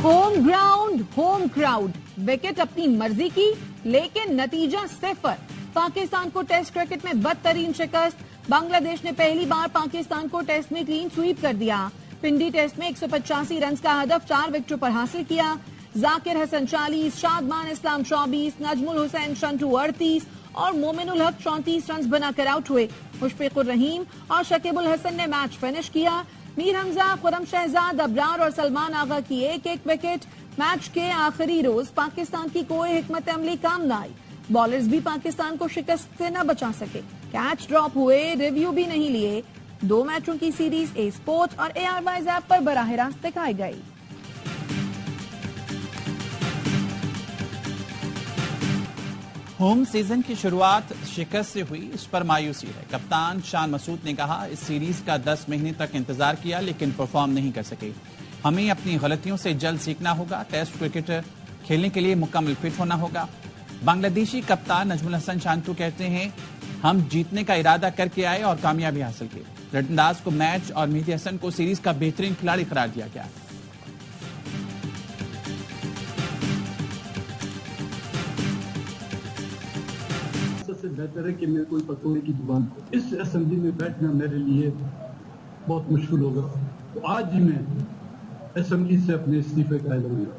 Home ground home crowd, wicket अपनी मर्जी की लेकिन नतीजा सिफर। पाकिस्तान को टेस्ट क्रिकेट में बदतरीन शिकस्त। बांग्लादेश ने पहली बार पाकिस्तान को टेस्ट में क्लीन स्वीप कर दिया। पिंडी टेस्ट में 185 रन का हदफ 4 विकेटों पर हासिल किया। जाकिर हसन 40, शादमान इस्लाम 24, नजमुल हुसैन शंटू 38 और मोमिनुल हक 34 रन बनाकर आउट हुए। मुशफिकुर रहीम और शकीबुल हसन ने मैच फिनिश किया। मीर हमजा, खुरम शहजाद, अबरार और सलमान आगा की एक एक विकेट। मैच के आखिरी रोज पाकिस्तान की कोई हिकमत अमली काम न आई। बॉलर्स भी पाकिस्तान को शिकस्त से न बचा सके। कैच ड्रॉप हुए, रिव्यू भी नहीं लिए। 2 मैचों की सीरीज ए स्पोर्ट्स और ARY's ऐप पर बराह रास्त दिखाई गई। होम सीजन की शुरुआत शिकस्त से हुई, इस पर मायूसी है। कप्तान शान मसूद ने कहा, इस सीरीज का 10 महीने तक इंतजार किया लेकिन परफॉर्म नहीं कर सके। हमें अपनी गलतियों से जल्द सीखना होगा। टेस्ट क्रिकेट खेलने के लिए मुकम्मल फिट होना होगा। बांग्लादेशी कप्तान नजमुल हसन शांतू कहते हैं, हम जीतने का इरादा करके आए और कामयाबी हासिल की। रतनदास को मैच और मेहदी हसन को सीरीज का बेहतरीन खिलाड़ी करार दिया गया। सबसे बेहतर है कि मैं कोई पकौड़े की दुकान को इस असेंबली में बैठना मेरे लिए बहुत मुश्किल होगा। तो आज ही मैं असेंबली से अपने इस्तीफे का ऐलान किया।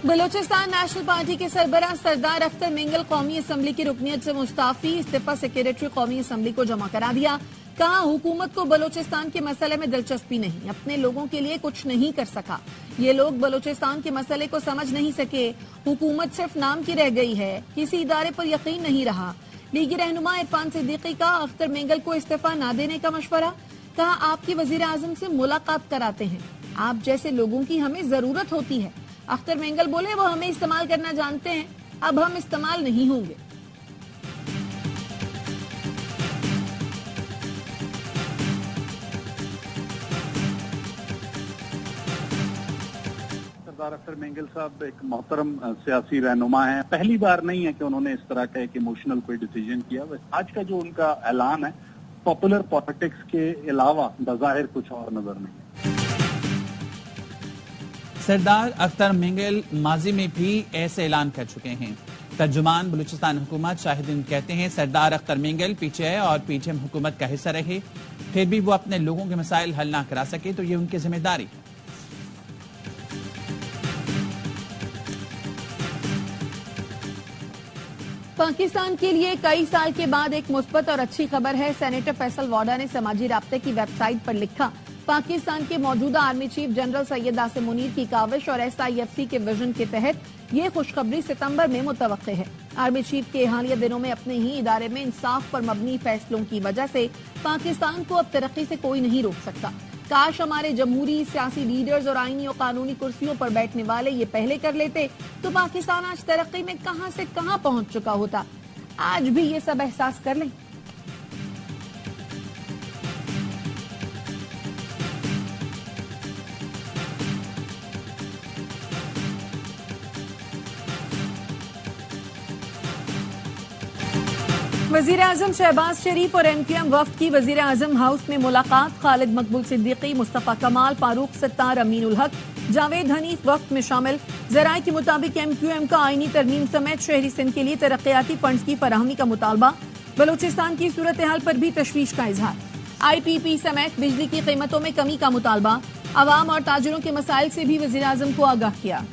बलूचिस्तान नेशनल पार्टी के सरबराह सरदार अख्तर मेंगल कौमी असम्बली की रुकनियत से मुस्ताफी। इस्तीफा सेक्रेटरी कौमी असम्बली को जमा करा दिया। कहा, हुकूमत को बलूचिस्तान के मसले में दिलचस्पी नहीं, अपने लोगों के लिए कुछ नहीं कर सका। ये लोग बलूचिस्तान के मसले को समझ नहीं सके। हुकूमत सिर्फ नाम की रह गई है, किसी इदारे पर यकीन नहीं रहा। लीगी रहनुमा इरफान सिद्दीकी का अख्तर मेंगल को इस्तीफा न देने का मशवरा। कहा, आपकी वजीर आजम से मुलाकात कराते हैं, आप जैसे लोगों की हमें जरूरत होती है। अख्तर मेंगल बोले, वो हमें इस्तेमाल करना जानते हैं, अब हम इस्तेमाल नहीं होंगे। सरदार अख्तर मेंगल साहब एक मोहतरम सियासी रहनुमा है। पहली बार नहीं है कि उन्होंने इस तरह का एक इमोशनल कोई डिसीजन किया। आज का जो उनका ऐलान है, पॉपुलर पॉलिटिक्स के अलावा बज़ाहिर कुछ और नजर नहीं। सरदार अख्तर मेंगल माजी में भी ऐसे ऐलान कर चुके हैं। तर्जुमान बलूचिस्तान हुकूमत शाहिदीन कहते हैं, सरदार अख्तर मेंगल पीछे है और पीछे हुकूमत का हिस्सा रहे, फिर भी वो अपने लोगों के मसाइल हल ना करा सके तो ये उनकी जिम्मेदारी है। पाकिस्तान के लिए कई साल के बाद एक मुस्बत और अच्छी खबर है। सेनेटर फैसल वाडा ने समाजी राब्ते की वेबसाइट पर लिखा, पाकिस्तान के मौजूदा army chief general Syed Asim Munir की काविश और SIFC के विजन के तहत ये खुशखबरी सितंबर में मुतवक्के है। आर्मी चीफ के हालिया दिनों में अपने ही इदारे में इंसाफ पर मबनी फैसलों की वजह से पाकिस्तान को अब तरक्की से कोई नहीं रोक सकता। काश हमारे जमहूरी सियासी लीडर्स और आईनी और कानूनी कुर्सियों पर बैठने वाले ये पहले कर लेते तो पाकिस्तान आज तरक्की में कहां से कहां पहुंच चुका होता। आज भी ये सब एहसास कर लें। वजीर आजम शहबाज शरीफ और MQM वफ्द की वजीर आजम हाउस में मुलाकात। खालिद मकबूल सिद्दीकी, मुस्तफा कमाल, फारूक सत्तार, अमीनुल हक, जावेद हनीफ वफ्द में शामिल। जराये के मुताबिक MQM का आईनी तरमीम समेत शहरी सिंध के लिए तरक्याती फंड्स की फराहमी का मुतालबा। बलूचिस्तान की सूरत हाल पर भी तशवीश का इजहार। IPP समेत बिजली की कीमतों में कमी का मुतालबा। अवाम और ताजिरों के मसाइल से भी वजीर आजम को आगाह किया।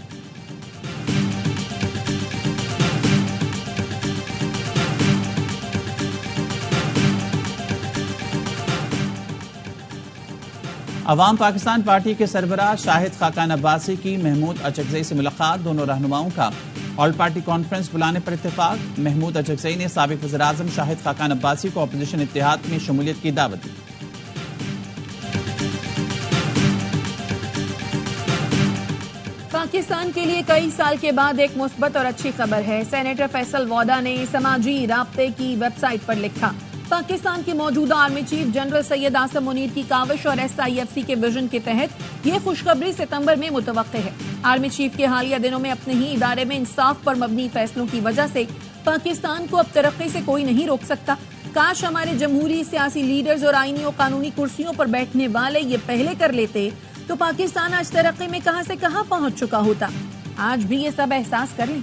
अवाम पाकिस्तान पार्टी के सरबराह शाहिद खाकान अब्बासी की महमूद अचकजई से मुलाकात। दोनों रहनुमाओं का ऑल पार्टी कॉन्फ्रेंस बुलाने पर इत्तेफाक। महमूद अचकजई ने साबिक वज़ीर आज़म शाहिद खाकान अब्बासी को अपोजिशन इत्तेहाद में शमूलियत की दावत दी। पाकिस्तान के लिए कई साल के बाद एक मुस्बत और अच्छी खबर है। सेनेटर फैसल वाडा ने समाजी राब्ते की वेबसाइट पर लिखा, पाकिस्तान के मौजूदा army chief general Syed Asim Munir की काविश और SIFC के विजन के तहत ये खुशखबरी सितंबर में मुतवक्के है। आर्मी चीफ के हालिया दिनों में अपने ही इदारे में इंसाफ पर मबनी फैसलों की वजह से पाकिस्तान को अब तरक्की से कोई नहीं रोक सकता। काश हमारे जमहूरी सियासी लीडर्स और आईनी और कानूनी कुर्सियों पर बैठने वाले ये पहले कर लेते तो पाकिस्तान आज तरक्की में कहां से कहां पहुंच चुका होता। आज भी ये सब एहसास कर लें।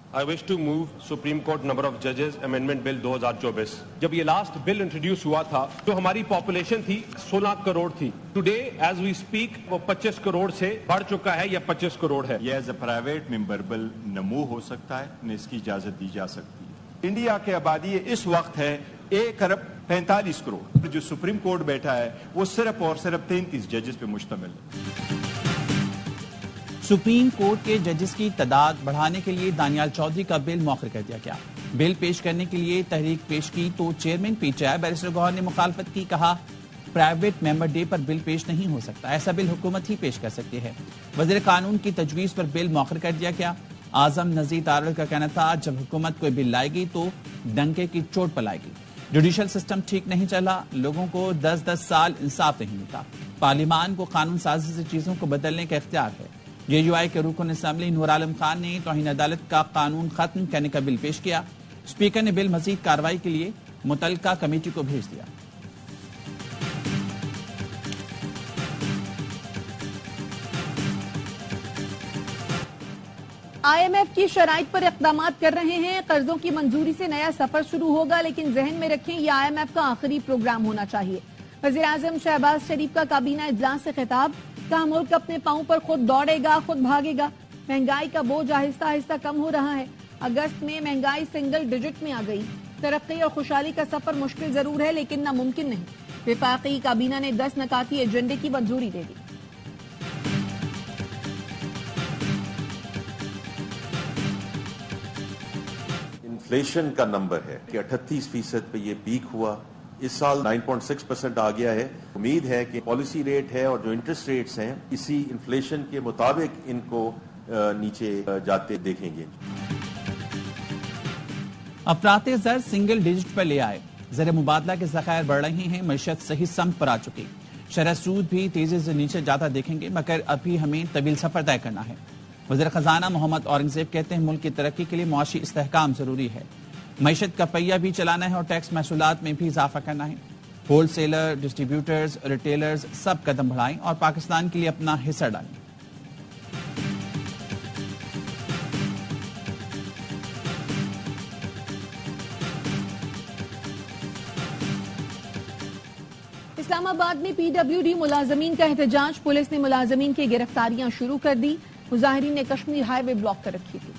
I wish to move Supreme Court number of judges amendment bill 2024। जब ये लास्ट बिल इंट्रोड्यूस हुआ था तो हमारी पॉपुलेशन थी 16 करोड़ थी। टुडे एज वी स्पीक वो 25 करोड़ से बढ़ चुका है या 25 करोड़ है। ये as a private member bill नमू हो सकता है, न इसकी इजाजत दी जा सकती है। इंडिया की आबादी इस वक्त है 1 अरब 45 करोड़। जो सुप्रीम कोर्ट बैठा है वो सिर्फ और सिर्फ 33 जजेस पे मुश्तमिल है। सुप्रीम कोर्ट के जजेस की तादाद बढ़ाने के लिए दानियाल चौधरी का बिल मौखर कर दिया गया। बिल पेश करने के लिए तहरीक पेश की तो चेयरमैन पीटीआई बैरिस्टर गौहर ने मुखालफत की। कहा प्राइवेट मेंबर डे पर बिल पेश नहीं हो सकता, ऐसा बिल हुकूमत ही पेश कर सकती है। वजीर कानून की तजवीज पर बिल मौखर कर दिया गया। आजम नजीर तारड़ का कहना था जब हुकूमत कोई बिल लाएगी तो डंके की चोट पर लाएगी। जुडिशल सिस्टम ठीक नहीं चला, लोगों को 10-10 साल इंसाफ नहीं मिलता। पार्लियामान को कानून साजी से चीजों को बदलने का इख्तियार है। जेयूआई के रुकन असम्बली नूर आलम खान ने तौहीन अदालत का कानून खत्म करने का बिल पेश किया। स्पीकर ने बिल मजीद कार्रवाई के लिए मुतल्लिका कमेटी को भेज दिया। IMF की शराइत पर इक़दामात कर रहे हैं। कर्जों की मंजूरी से नया सफर शुरू होगा, लेकिन जहन में रखें ये IMF का आखिरी प्रोग्राम होना चाहिए। वज़ीर आज़म शहबाज शरीफ का काबीना इजलास से खिताब। कहा मुल्क अपने पांव पर खुद दौड़ेगा, खुद भागेगा। महंगाई का बोझ आहिस्ता आहिस्ता कम हो रहा है। अगस्त में महंगाई सिंगल डिजिट में आ गई। तरक्की और खुशहाली का सफर मुश्किल जरूर है, लेकिन नामुमकिन नहीं। वफाकी काबीना ने 10 नकाती एजेंडे की मंजूरी दे दी। इन्फ्लेशन का नंबर है कि 38% पे ये पीक हुआ। इस साल 9.6% आ गया है। उम्मीद है कि पॉलिसी रेट है और जो इंटरेस्ट रेट्स हैं इसी इन्फ्लेशन के मुताबिक इनको नीचे जाते देखेंगे। अफराते ज़र सिंगल डिजिट पर ले आए। ज़र मुबादला के ज़खायर बढ़ रहे हैं। मईशत सही सम्त पर आ चुकी। शरह सूद भी तेजी से नीचे जाता देखेंगे, मगर अभी हमें तवील सफर तय करना है। वज़ीर खजाना मोहम्मद औरंगजेब कहते हैं मुल्क की तरक्की के लिए मुआशी इस्तेहकाम जरूरी है। मईशत का पहिया भी चलाना है और टैक्स महसूलात में भी इजाफा करना है। होलसेलर, डिस्ट्रीब्यूटर्स, रिटेलर्स सब कदम बढ़ाएं और पाकिस्तान के लिए अपना हिस्सा डालें। इस्लामाबाद में PWD मुलाजमीन का एहतजाज। पुलिस ने मुलाजमीन की गिरफ्तारियां शुरू कर दी। मुजाहिरीन ने कश्मीर हाईवे ब्लॉक कर रखी थी।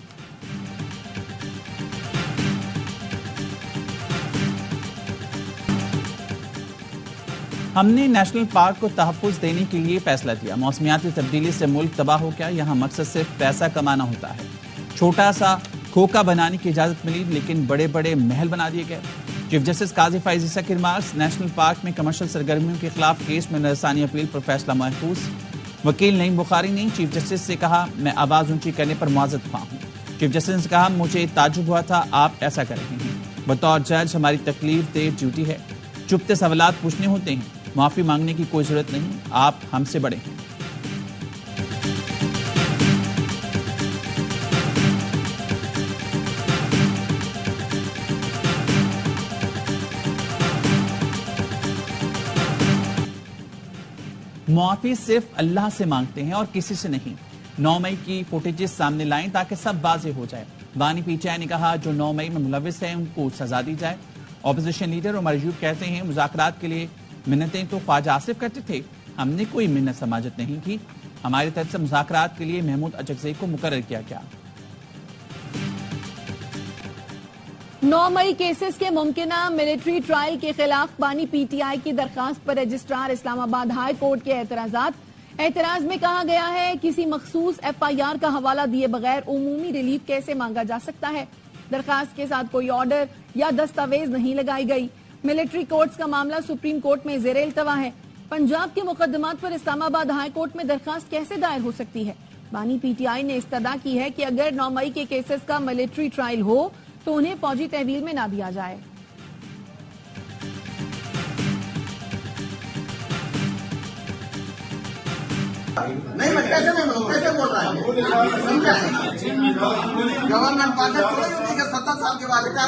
हमने नेशनल पार्क को तहफ़्फ़ुज़ देने के लिए फैसला किया। मौसमियाती तब्दीली से मुल्क तबाह हो गया। यहाँ मकसद सिर्फ पैसा कमाना होता है। छोटा सा खोखा बनाने की इजाजत मिली, लेकिन बड़े बड़े महल बना दिए गए। चीफ जस्टिस काजी फैज़ ईसा की रिमार्क्स। नेशनल पार्क में कमर्शियल सरगर्मियों के खिलाफ केस में नजरसानी अपील पर फैसला महफूज। वकील नईम बुखारी ने चीफ जस्टिस से कहा मैं आवाज ऊंची करने पर मुआज़्ज़त ख्वाह हूँ। चीफ जस्टिस ने कहा मुझे ताज्जुब हुआ था आप ऐसा कर रहे हैं। बतौर जज हमारी तकलीफ देर ड्यूटी है। चुपते सवालात पूछने होते हैं, माफी मांगने की कोई जरूरत नहीं। आप हमसे बड़े हैं। मुआफी सिर्फ अल्लाह से मांगते हैं और किसी से नहीं। 9 मई की फुटेजेस सामने लाएं ताकि सब वाज़ेह हो जाए। बानी पीटीआई ने कहा जो 9 मई में मुलविस है उनको सजा दी जाए। ऑपोजिशन लीडर उमर अयूब कहते हैं मुज़ाकरात के लिए मिन्नतें तो ख्वाजा आसिफ करते थे, हमने कोई मिन्नत समाजत नहीं की। हमारी तरफ से मुज़ाकरात के लिए महमूद अचकज़ई को मुकर्रर किया गया। 9 मई केसेस के मुमकिना मिलिट्री ट्रायल के खिलाफ बानी पीटीआई की दरखास्त पर रजिस्ट्रार इस्लामाबाद हाई कोर्ट के एतराज में कहा गया है किसी मखसूस FIR का हवाला दिए बगैर उमूमी रिलीफ कैसे मांगा जा सकता है। दरखास्त के साथ कोई ऑर्डर या दस्तावेज नहीं लगाई गई। मिलिट्री कोर्ट्स का मामला सुप्रीम कोर्ट में ज़ेरे इल्तवा है। पंजाब के मुकदमात पर इस्लामाबाद हाई कोर्ट में दरखास्त कैसे दायर हो सकती है। बानी पीटीआई ने इस्तदा की है कि अगर 9 मई के केसेस का मिलिट्री ट्रायल हो तो उन्हें फौजी तहवील में ना दिया जाए। नहीं मैं कैसे बोल रहा है गवर्नमेंट पार्टी 70 साल के बाद क्या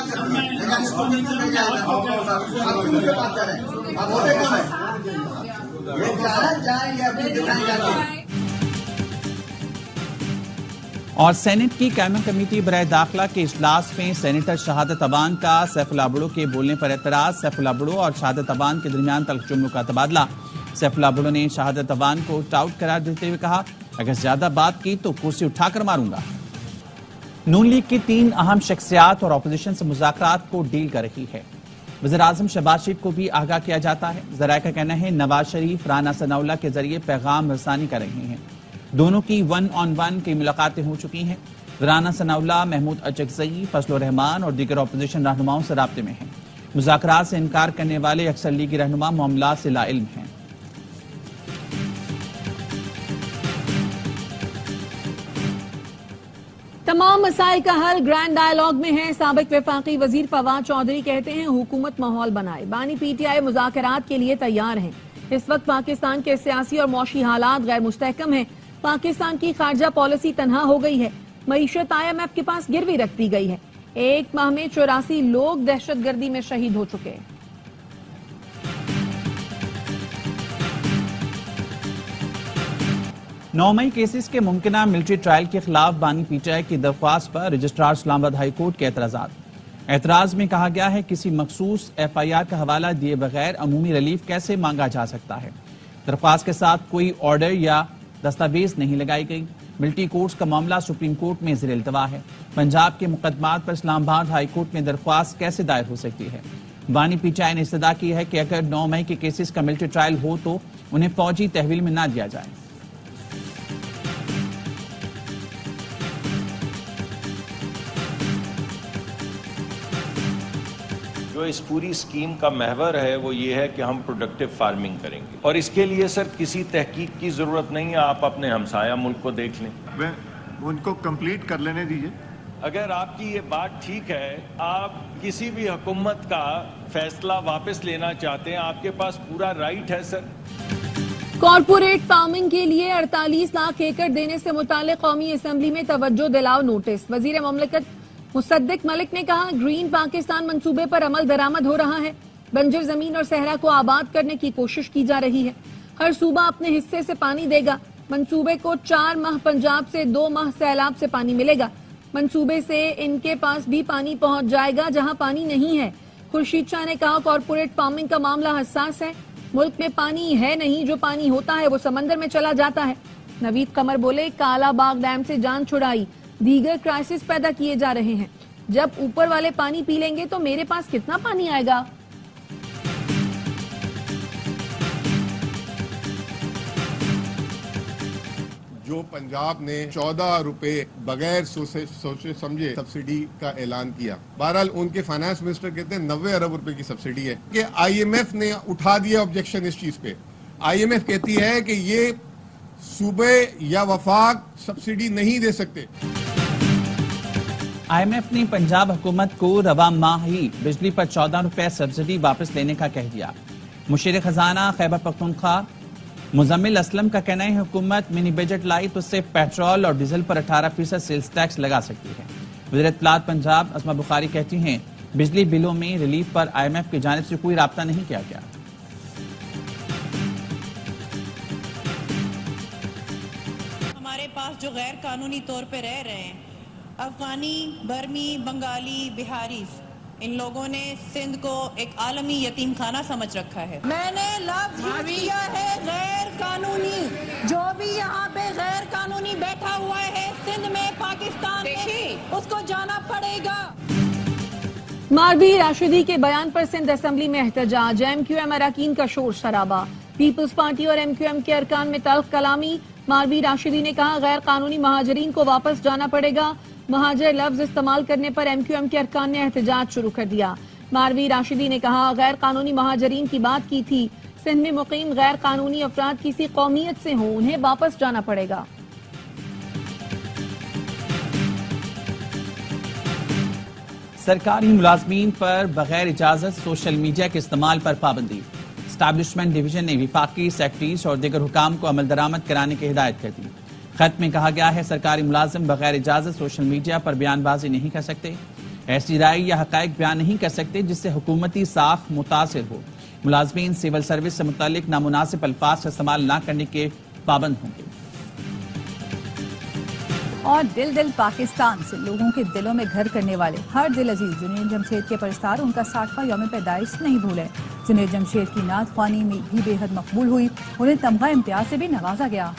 नहीं जाएगा आप क्यों बात कर रहे हैं आप वोटे कौन है ये जाए या अपनी दिखाई जाती है। और सेनेट की कायमी कमेटी बराए दाखिला के इजलास में सेनेटर शहादत अबान का सैफुल्लाह बुड़ो के बोलने पर एतराज। सैफुल्लाह बुड़ो और शहादत अबान के दरमियान तल्ख जुमलों का तबादला। सैफुल्लाह बुड़ो ने शहादत अबान को टाउट करार देते हुए कहा, अगर ज्यादा बात की तो कुर्सी उठाकर मारूंगा। नून लीग की 3 अहम शख्सियात और अपोजिशन से मुज़ाकरात को डील कर रही है। वज़ीर आज़म शहबाज शरीफ को भी आगाह किया जाता है। ज़राए का कहना है नवाज शरीफ राना सनाउल्लाह के जरिए पैगाम रसानी कर रहे हैं। दोनों की 1-on-1 की मुलाकातें हो चुकी हैं। राना सनाउल्लाह, महमूद अचकज़ई, फजलुर रहमान और दीगर अपोजिशन रहनुमाओं से राब्ते में हैं। मुज़ाकरात से इनकार करने वाले अक्सर लीगी रहनुमा मामला से लाइल्म हैं। तमाम मसाइल का हल ग्रैंड डायलॉग में है। साबिक वफाकी वजीर फवाद चौधरी कहते हैं हुकूमत माहौल बनाए। बानी पीटीआई मुज़ाकरात के लिए तैयार हैं। इस वक्त पाकिस्तान के सियासी और मौशी हालात गैर मुस्तहकम है। पाकिस्तान की खारजा पॉलिसी तनहा हो गई है। मईशत IMF के पास गिरवी रख दी गई है। 1 माह में 84 लोग दहशतगर्दी में शहीद हो चुके हैं। नौ मई केसेस के मुमकिना मिलिट्री ट्रायल के खिलाफ बानी पीटीआई की दरख्वास्त पर रजिस्ट्रार इस्लामाबाद हाई कोर्ट के एतराज में कहा गया है किसी मखसूस FIR का हवाला दिए बगैर अमूमी रिलीफ कैसे मांगा जा सकता है। दरख्वास्त के साथ कोई ऑर्डर या दस्तावेज नहीं लगाई गई। मिलिट्री कोर्ट्स का मामला सुप्रीम कोर्ट में ज़ेर इल्तवा है। पंजाब के मुकदमात पर इस्लामाबाद हाई कोर्ट में दरख्वास्त कैसे दायर हो सकती है। बानी पीटीआई ने इस्तदा की है कि अगर 9 मई के केसेस का मिलिट्री ट्रायल हो तो उन्हें फौजी तहवील में न दिया जाए। जो इस पूरी स्कीम का महवर है वो ये है कि हम प्रोडक्टिव फार्मिंग करेंगे और इसके लिए सर किसी तहकीक की जरूरत नहीं है। आप अपने हमसाया मुल्क को देख लें, उनको कंप्लीट कर लेने दीजिए। अगर आपकी ये बात ठीक है, आप किसी भी हुकूमत का फैसला वापस लेना चाहते हैं, आपके पास पूरा राइट है सर। कॉर्पोरेट फार्मिंग के लिए 48 लाख एकड़ देने से मुताल्लिक कौमी असम्बली में तवज्जो दिलाओ नोटिस। वजीर ममलकत मुसद्दिक मलिक ने कहा ग्रीन पाकिस्तान मंसूबे पर अमल दरामद हो रहा है। बंजर जमीन और सहरा को आबाद करने की कोशिश की जा रही है। हर सूबा अपने हिस्से से पानी देगा। मंसूबे को 4 माह पंजाब से 2 माह सैलाब से पानी मिलेगा। मंसूबे से इनके पास भी पानी पहुंच जाएगा जहां पानी नहीं है। खुर्शीद शाह ने कहा कॉर्पोरेट फार्मिंग का मामला हसास है। मुल्क में पानी है नहीं, जो पानी होता है वो समंदर में चला जाता है। नवीद कमर बोले काला बाग डैम से जान छुड़ाई, दीगर क्राइसिस पैदा किए जा रहे हैं। जब ऊपर वाले पानी पी लेंगे तो मेरे पास कितना पानी आएगा। जो पंजाब ने 14 रुपए बगैर सोचे समझे सब्सिडी का ऐलान किया। बहरहाल उनके फाइनेंस मिनिस्टर कहते हैं 90 अरब रुपए की सब्सिडी है कि IMF ने उठा दिया ऑब्जेक्शन इस चीज पे। IMF कहती है कि ये सूबे या वफाक सब्सिडी नहीं दे सकते। IMF ने पंजाब हुकूमत को रवा माह ही बिजली पर 14 रुपए सब्सिडी वापस लेने का कह दिया। मुशीर खजाना खैबर पख्तूनख्वा मुजम्मिल असलम का कहना है हुकूमत मिनी बजट लाई तो सिर्फ पेट्रोल और डीजल पर 18% सेल्स टैक्स लगा सकती है। वज़ीर इत्तलात पंजाब अस्मा बुखारी कहती हैं बिजली बिलों में रिलीफ पर IMF की जानिब से कोई राब्ता नहीं किया गया। हमारे पास जो गैर कानूनी तौर पे रह रहे हैं, अफगानी, बर्मी, बंगाली, बिहारी, इन लोगों ने सिंध को एक आलमी यतीम खाना समझ रखा है। मैंने लफ्ज किया है गैर कानूनी। जो भी यहाँ पे गैर कानूनी बैठा हुआ है सिंध में, पाकिस्तान में, उसको जाना पड़ेगा। मारवी राशिदी के बयान पर सिंध असेंबली में एहतजाज। MQM अरकान का शोर शराबा। पीपल्स पार्टी और MQM के अरकान में तल्ख कलामी। मारवी राशिदी ने कहा गैर कानूनी महाजरीन को वापस जाना पड़ेगा। महाजर लफ्ज इस्तेमाल करने पर MQM के अरकान ने एहतजाज शुरू कर दिया। मारवी राशिदी ने कहा गैर कानूनी महाजरीन की बात की थी। सिंध में मुकीम गैर कानूनी अफराद किसी कौमियत से हों, उन्हें वापस जाना पड़ेगा। सरकारी मुलाजमीन पर बगैर इजाजत सोशल मीडिया के इस्तेमाल पर पाबंदी। एस्टैब्लिशमेंट डिवीजन ने विफाकी सेक्रेटरीज और दीगर हुकाम को अमल दरामद कराने की हिदायत कर दी। खत में कहा गया है सरकारी मुलाजिम बगैर इजाजत सोशल मीडिया पर बयानबाजी नहीं कर सकते, ऐसी राय या हकायक बयान नहीं कर सकते जिससे हुकूमती साख मुतासिर हो। मुलाजमीन सिविल सर्विस से मुतालिक नामुनासिब अल्फाज इस्तेमाल न करने के पाबंद होंगे। और दिल दिल पाकिस्तान से लोगों के दिलों में घर करने वाले हर दिल अजीज जुनैद जमशेद के परस्तार उनका 60वां यौम पैदाइश नहीं भूले। जुनैद जमशेद की नात ख्वानी में भी बेहद मकबूल हुई, उन्हें तमगा इम्तियाज से भी नवाजा गया।